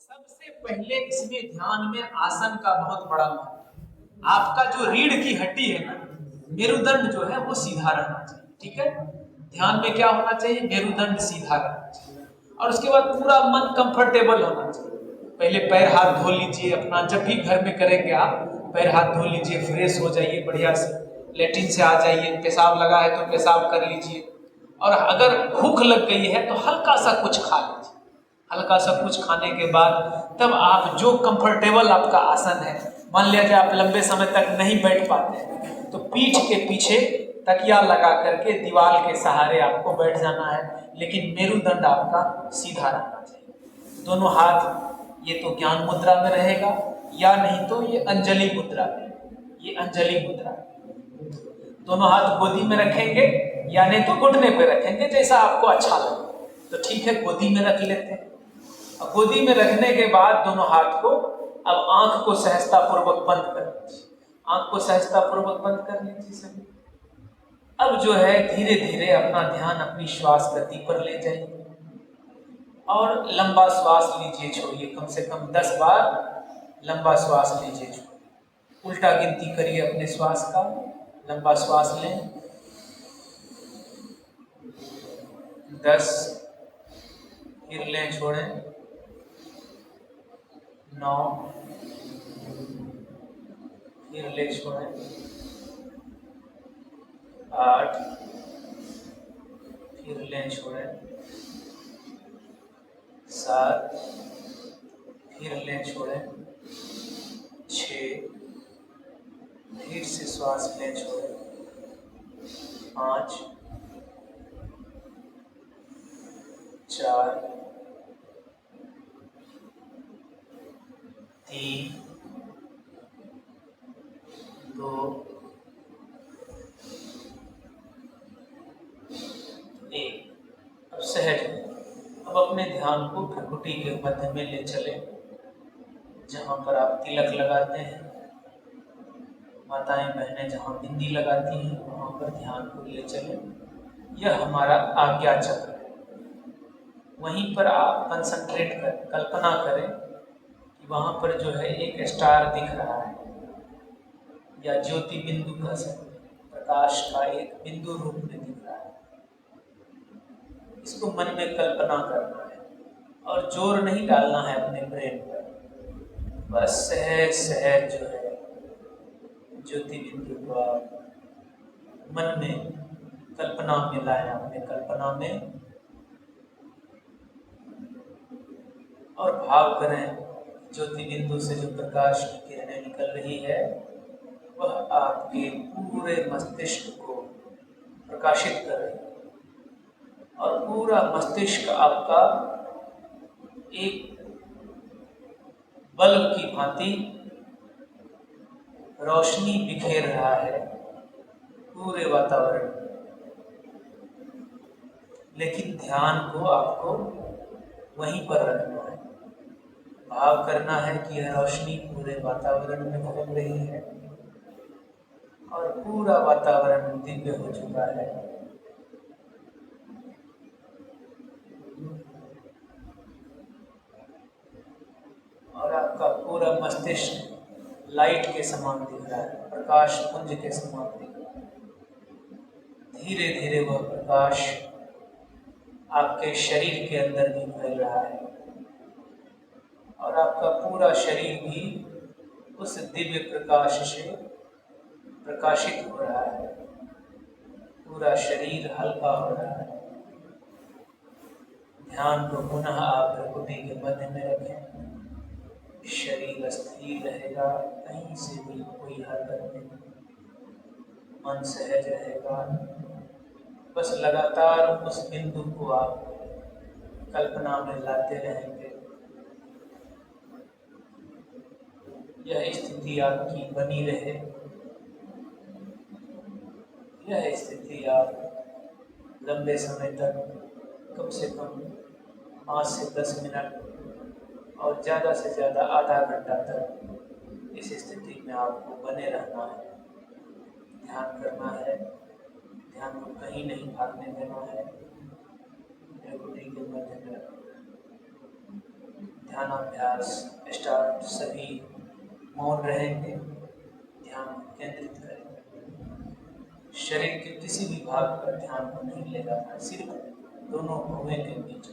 सबसे पहले इसमें ध्यान में आसन का बहुत बड़ा महत्व है। आपका जो रीढ़ की हड्डी है ना, मेरुदंड जो है वो सीधा रहना चाहिए। ठीक है, ध्यान में क्या होना चाहिए? मेरुदंड सीधा रहना चाहिए। और उसके बाद पूरा मन कंफर्टेबल होना चाहिए। पहले पैर हाथ धो लीजिए अपना, जब भी घर में करेंगे आप पैर हाथ धो लीजिए, फ्रेश हो जाइए बढ़िया से, लेट्रिन से आ जाइए, पेशाब लगा है तो पेशाब कर लीजिए। और अगर भूख लग गई है तो हल्का सा कुछ खा लीजिए। हल्का सा कुछ खाने के बाद तब आप जो कंफर्टेबल आपका आसन है, मान लिया कि आप लंबे समय तक नहीं बैठ पाते हैं तो पीठ के पीछे तकिया लगा करके दीवार के सहारे आपको बैठ जाना है, लेकिन मेरुदंड आपका सीधा रहना चाहिए। दोनों हाथ ये तो ज्ञान मुद्रा में रहेगा, या नहीं तो ये अंजलि मुद्रा में। ये अंजलि मुद्रा, दोनों हाथ गोदी में रखेंगे या नहीं तो घुटने पे रखेंगे, जैसा आपको अच्छा लगे। तो ठीक है, गोदी में रख लेते हैं। और गोदी में रखने के बाद दोनों हाथ को अब आंख को सहजता पूर्वक बंद कर लीजिए। आंख को सहजता पूर्वक बंद कर लीजिए सभी। अब जो है धीरे धीरे अपना ध्यान अपनी श्वास गति पर ले जाइए और लंबा श्वास लीजिए, छोड़िए। कम से कम 10 बार लंबा श्वास लीजिए, छोड़िए। उल्टा गिनती करिए अपने श्वास का। लंबा श्वास लें 10, फिर लें छोड़ें 9, फिर ले छोड़ें 8, फिर लें छोड़ें 7, फिर लें छोड़ें 6, फिर से श्वास लें छोड़ें 5, 4, 3, 2, 1। अब सहज अब अपने ध्यान को भ्रुकुटी के मध्य में ले चले, जहाँ पर आप तिलक लगाते हैं। माताएं बहनें जहाँ बिंदी लगाती हैं वहाँ पर ध्यान को ले चले। यह हमारा आज्ञा चक्र है। वहीं पर आप कंसंट्रेट कर, कल्पना करें कि वहाँ पर जो है एक स्टार दिख रहा है, या ज्योति बिंदु कह सकते हैं, प्रकाश का एक बिंदु रूप में दिख रहा है। इसको मन में कल्पना करना है और जोर नहीं डालना है अपने ब्रेन पर। बस सहज सहज जो है ज्योति बिंदु को आप मन में कल्पना में लाएं, अपने कल्पना में, और भाव करें ज्योति बिंदु से जो प्रकाश की किरणें निकल रही है वह आपके पूरे मस्तिष्क को प्रकाशित कर रही है। और पूरा मस्तिष्क आपका एक बल्ब की भांति रोशनी बिखेर रहा है पूरे वातावरण में। लेकिन ध्यान को आपको वहीं पर रखना है। भाव करना है कि यह रोशनी पूरे वातावरण में फैल रही है और पूरा वातावरण दिव्य हो चुका है। और आपका पूरा मस्तिष्क लाइट के समान दिख रहा है, प्रकाश पुंज के समान दिख रहा है। धीरे धीरे वह प्रकाश आपके शरीर के अंदर भी फैल रहा है और आपका पूरा शरीर भी उस दिव्य प्रकाश से प्रकाशित हो रहा है। पूरा शरीर हल्का हो रहा है। ध्यान को पुनः आप भ्रुकुटी के मध्य में रखें। शरीर स्थिर रहेगा, कहीं से भी कोई हरकत नहीं, मन सहज रहेगा। बस लगातार उस बिंदु को आप कल्पना में लाते रहेंगे। यह स्थिति आपकी बनी रहे। यह स्थिति आप लंबे समय तक, कम से कम 5 से 10 मिनट और ज़्यादा से ज़्यादा आधा घंटा तक इस स्थिति में आपको बने रहना है। ध्यान करना है, ध्यान को कहीं नहीं भागने देना है। भ्रुकुटी के मध्य में ध्यानाभ्यास स्टार्ट। सभी मौन रहेंगे, ध्यान केंद्रित करेंगे। शरीर के किसी भी भाग पर ध्यान को नहीं ले जाना, सिर्फ दोनों भुवों के बीच